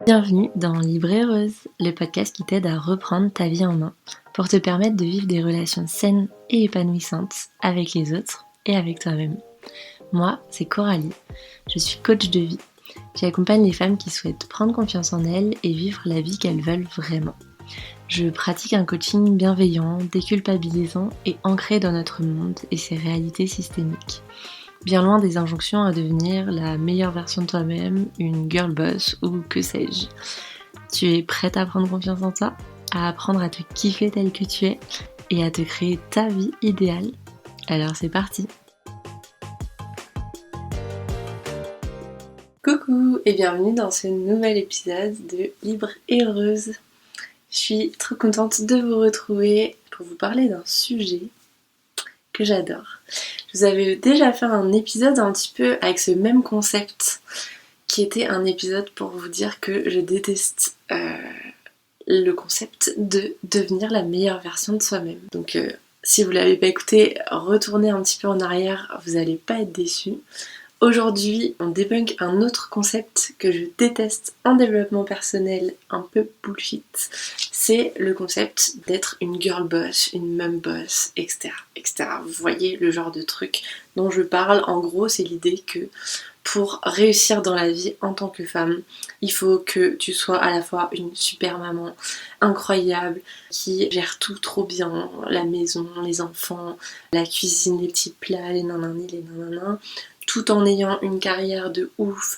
Bienvenue dans Libre et Heureuse, le podcast qui t'aide à reprendre ta vie en main pour te permettre de vivre des relations saines et épanouissantes avec les autres et avec toi-même. Moi, c'est Coralie, je suis coach de vie. J'accompagne les femmes qui souhaitent prendre confiance en elles et vivre la vie qu'elles veulent vraiment. Je pratique un coaching bienveillant, déculpabilisant et ancré dans notre monde et ses réalités systémiques. Bien loin des injonctions à devenir la meilleure version de toi-même, une girl boss ou que sais-je. Tu es prête à prendre confiance en toi, à apprendre à te kiffer tel que tu es et à te créer ta vie idéale? Alors c'est parti! Coucou et bienvenue dans ce nouvel épisode de Libre et Heureuse. Je suis trop contente de vous retrouver pour vous parler d'un sujet que j'adore. Je vous avais déjà fait un épisode un petit peu avec ce même concept qui était un épisode pour vous dire que je déteste le concept de devenir la meilleure version de soi-même. Donc si vous ne l'avez pas écouté, retournez un petit peu en arrière, vous n'allez pas être déçus. Aujourd'hui, on débunk un autre concept que je déteste en développement personnel, un peu bullshit. C'est le concept d'être une girl boss, une mum boss, etc., etc. Vous voyez le genre de truc dont je parle. En gros, c'est l'idée que pour réussir dans la vie en tant que femme, il faut que tu sois à la fois une super maman incroyable qui gère tout trop bien, la maison, les enfants, la cuisine, les petits plats, les nanani, les nanana, tout en ayant une carrière de ouf.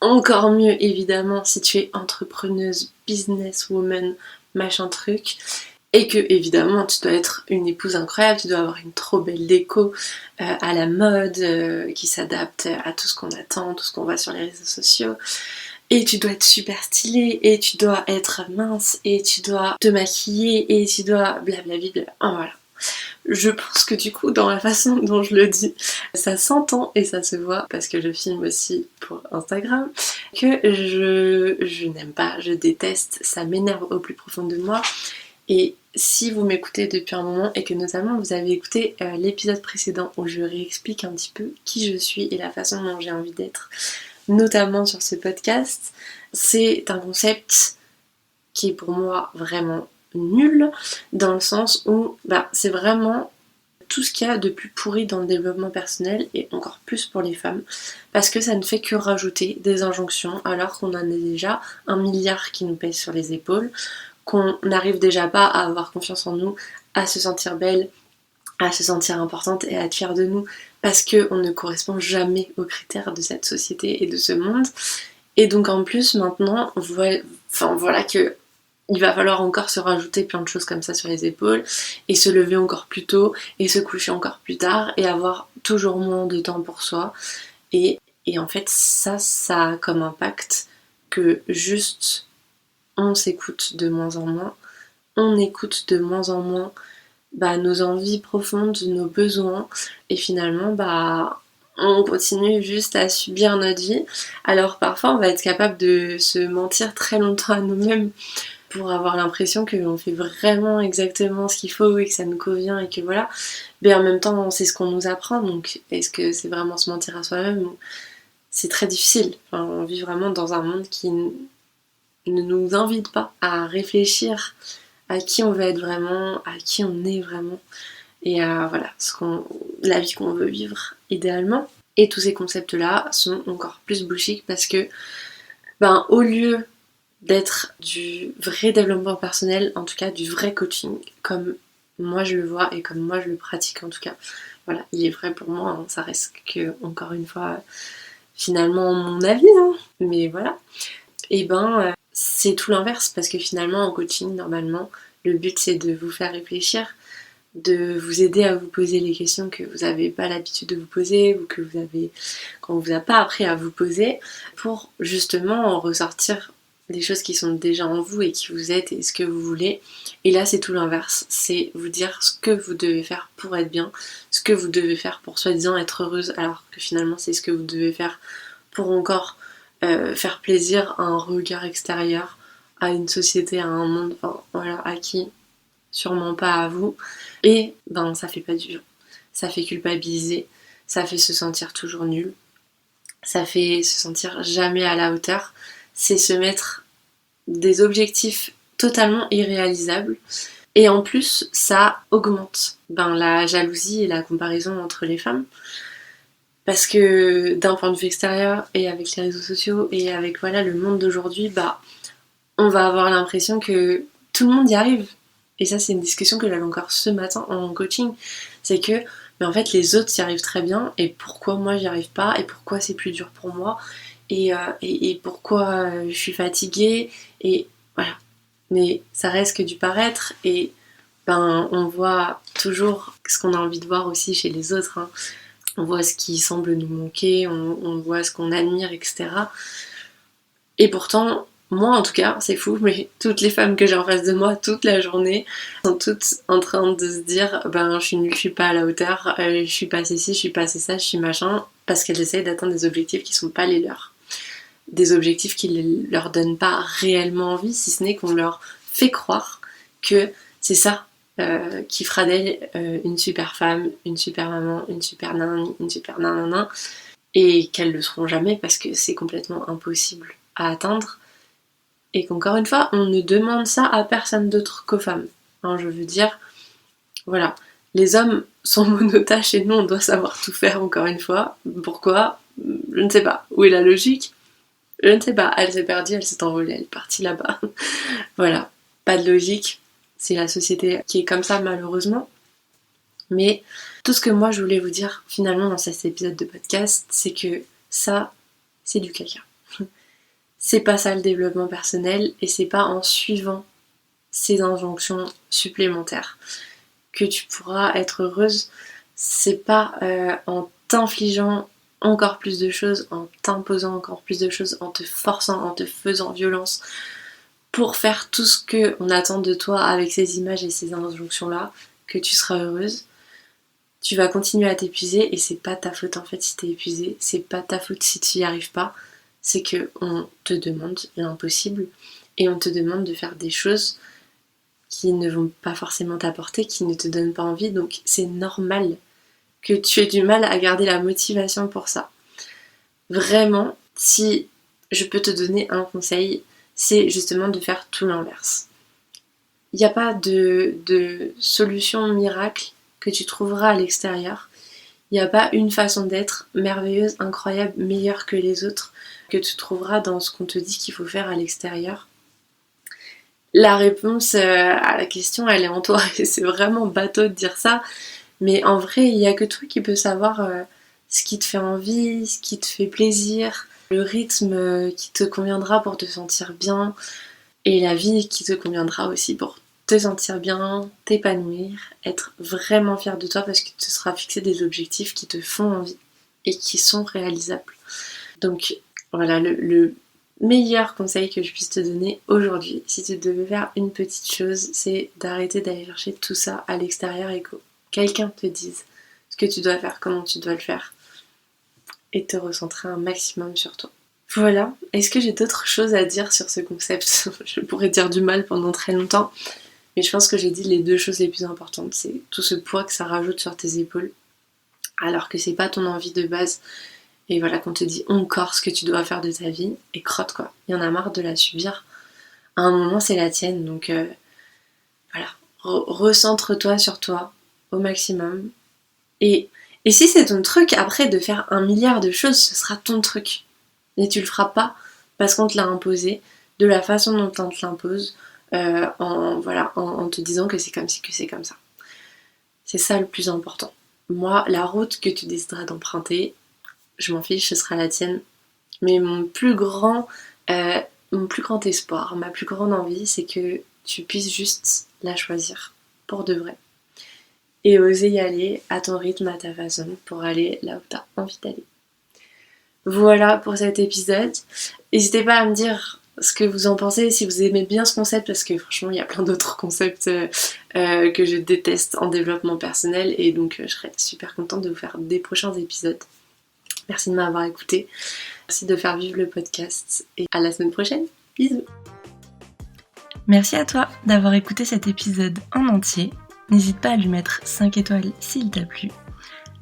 Encore mieux évidemment si tu es entrepreneuse, businesswoman, machin truc. Et que évidemment tu dois être une épouse incroyable, tu dois avoir une trop belle déco à la mode qui s'adapte à tout ce qu'on attend, tout ce qu'on voit sur les réseaux sociaux. Et tu dois être super stylée, et tu dois être mince, et tu dois te maquiller, et tu dois blablabla. Oh, voilà. Je pense que du coup, dans la façon dont je le dis, ça s'entend et ça se voit, parce que je filme aussi pour Instagram, que je n'aime pas, je déteste, ça m'énerve au plus profond de moi. Et si vous m'écoutez depuis un moment et que notamment vous avez écouté l'épisode précédent où je réexplique un petit peu qui je suis et la façon dont j'ai envie d'être, notamment sur ce podcast, c'est un concept qui est pour moi vraiment nul, dans le sens où c'est vraiment tout ce qu'il y a de plus pourri dans le développement personnel et encore plus pour les femmes, parce que ça ne fait que rajouter des injonctions alors qu'on en a déjà 1 milliard qui nous pèsent sur les épaules, qu'on n'arrive déjà pas à avoir confiance en nous, à se sentir belle, à se sentir importante et à être fière de nous, parce qu'on ne correspond jamais aux critères de cette société et de ce monde. Et donc en plus maintenant, voilà que il va falloir encore se rajouter plein de choses comme ça sur les épaules, et se lever encore plus tôt, et se coucher encore plus tard, et avoir toujours moins de temps pour soi. Et en fait, ça a comme impact que juste on s'écoute de moins en moins, on écoute de moins en moins nos envies profondes, nos besoins, et finalement on continue juste à subir notre vie. Alors parfois on va être capable de se mentir très longtemps à nous-mêmes pour avoir l'impression qu'on fait vraiment exactement ce qu'il faut et que ça nous convient et que voilà, mais en même temps c'est ce qu'on nous apprend, donc est-ce que c'est vraiment se mentir à soi-même? C'est très difficile. Enfin, on vit vraiment dans un monde qui ne nous invite pas à réfléchir à qui on veut être vraiment, à qui on est vraiment, et à la vie qu'on veut vivre idéalement. Et tous ces concepts-là sont encore plus bullshit parce que, au lieu d'être du vrai développement personnel, en tout cas du vrai coaching, comme moi je le vois et comme moi je le pratique en tout cas, voilà, il est vrai pour moi, hein, ça reste que, encore une fois, finalement mon avis, hein, mais voilà. Et c'est tout l'inverse, parce que finalement en coaching, normalement, le but c'est de vous faire réfléchir, de vous aider à vous poser les questions que vous n'avez pas l'habitude de vous poser ou qu'on vous a pas appris à vous poser, pour justement en ressortir des choses qui sont déjà en vous et qui vous aident et ce que vous voulez. Et là c'est tout l'inverse, c'est vous dire ce que vous devez faire pour être bien, ce que vous devez faire pour soi-disant être heureuse, alors que finalement c'est ce que vous devez faire pour encore faire plaisir à un regard extérieur, à une société, à un monde, à qui, sûrement pas à vous. Et ça fait pas du bien. Ça fait culpabiliser, ça fait se sentir toujours nul, ça fait se sentir jamais à la hauteur. C'est se mettre des objectifs totalement irréalisables. Et en plus, ça augmente la jalousie et la comparaison entre les femmes. Parce que d'un point de vue extérieur, et avec les réseaux sociaux, et avec le monde d'aujourd'hui, on va avoir l'impression que tout le monde y arrive. Et ça, c'est une discussion que j'avais encore ce matin en coaching. C'est que, mais en fait, les autres y arrivent très bien, et pourquoi moi j'y arrive pas, et pourquoi c'est plus dur pour moi, et pourquoi je suis fatiguée, et voilà. Mais ça reste que du paraître, et on voit toujours ce qu'on a envie de voir aussi chez les autres. Hein. On voit ce qui semble nous manquer, on voit ce qu'on admire, etc. Et pourtant, moi en tout cas, c'est fou, mais toutes les femmes que j'ai en face de moi toute la journée sont toutes en train de se dire je suis nulle, je suis pas à la hauteur, je suis pas ceci, je suis pas ça, je suis machin, parce qu'elles essayent d'atteindre des objectifs qui sont pas les leurs. Des objectifs qui ne leur donnent pas réellement envie, si ce n'est qu'on leur fait croire que c'est ça qui fera d'elle une super femme, une super maman, une super nanani, une super nanana, et qu'elles le seront jamais parce que c'est complètement impossible à atteindre, et qu'encore une fois, on ne demande ça à personne d'autre qu'aux femmes. Hein, je veux dire, voilà, les hommes sont monotâches et nous on doit savoir tout faire encore une fois. Pourquoi ? Je ne sais pas. Où est la logique ? Je ne sais pas. Elle s'est perdue, elle s'est envolée, elle est partie là-bas. Voilà, pas de logique. C'est la société qui est comme ça malheureusement. Mais tout ce que moi je voulais vous dire finalement dans cet épisode de podcast, c'est que ça, c'est du caca. C'est pas ça le développement personnel, et c'est pas en suivant ces injonctions supplémentaires que tu pourras être heureuse. C'est pas en t'infligeant encore plus de choses, en t'imposant encore plus de choses, en te forçant, en te faisant violence pour faire tout ce qu'on attend de toi avec ces images et ces injonctions-là, que tu seras heureuse. Tu vas continuer à t'épuiser, et c'est pas ta faute en fait si t'es épuisée, c'est pas ta faute si tu y arrives pas, c'est que on te demande l'impossible, et on te demande de faire des choses qui ne vont pas forcément t'apporter, qui ne te donnent pas envie, donc c'est normal que tu aies du mal à garder la motivation pour ça. Vraiment, si je peux te donner un conseil, c'est justement de faire tout l'inverse. Il n'y a pas de solution miracle que tu trouveras à l'extérieur. Il n'y a pas une façon d'être merveilleuse, incroyable, meilleure que les autres que tu trouveras dans ce qu'on te dit qu'il faut faire à l'extérieur. La réponse à la question, elle est en toi, et c'est vraiment bateau de dire ça, mais en vrai, il n'y a que toi qui peux savoir ce qui te fait envie, ce qui te fait plaisir, le rythme qui te conviendra pour te sentir bien, et la vie qui te conviendra aussi pour te sentir bien, t'épanouir, être vraiment fier de toi parce que tu te seras fixé des objectifs qui te font envie et qui sont réalisables. Donc voilà, le meilleur conseil que je puisse te donner aujourd'hui, si tu devais faire une petite chose, c'est d'arrêter d'aller chercher tout ça à l'extérieur et que quelqu'un te dise ce que tu dois faire, comment tu dois le faire, et te recentrer un maximum sur toi. Voilà, est-ce que j'ai d'autres choses à dire sur ce concept ? Je pourrais dire du mal pendant très longtemps, mais je pense que j'ai dit les deux choses les plus importantes. C'est tout ce poids que ça rajoute sur tes épaules, alors que c'est pas ton envie de base. Et voilà, qu'on te dit encore ce que tu dois faire de ta vie, et crotte quoi. Il y en a marre de la subir. À un moment, c'est la tienne, donc voilà. Recentre-toi sur toi au maximum. Et si c'est ton truc, après, de faire 1 milliard de choses, ce sera ton truc. Et tu le feras pas parce qu'on te l'a imposé, de la façon dont on te l'impose, en te disant que c'est comme ci, que c'est comme ça. C'est ça le plus important. Moi, la route que tu décideras d'emprunter, je m'en fiche, ce sera la tienne. Mais mon plus grand espoir, ma plus grande envie, c'est que tu puisses juste la choisir pour de vrai. Et oser y aller à ton rythme, à ta façon, pour aller là où tu as envie d'aller. Voilà pour cet épisode. N'hésitez pas à me dire ce que vous en pensez, si vous aimez bien ce concept, parce que franchement il y a plein d'autres concepts que je déteste en développement personnel, et donc je serais super contente de vous faire des prochains épisodes. Merci de m'avoir écouté, merci de faire vivre le podcast, et à la semaine prochaine. Bisous. Merci à toi d'avoir écouté cet épisode en entier. N'hésite pas à lui mettre 5 étoiles s'il t'a plu,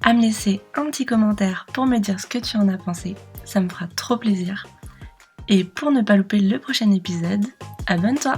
à me laisser un petit commentaire pour me dire ce que tu en as pensé, ça me fera trop plaisir. Et pour ne pas louper le prochain épisode, abonne-toi.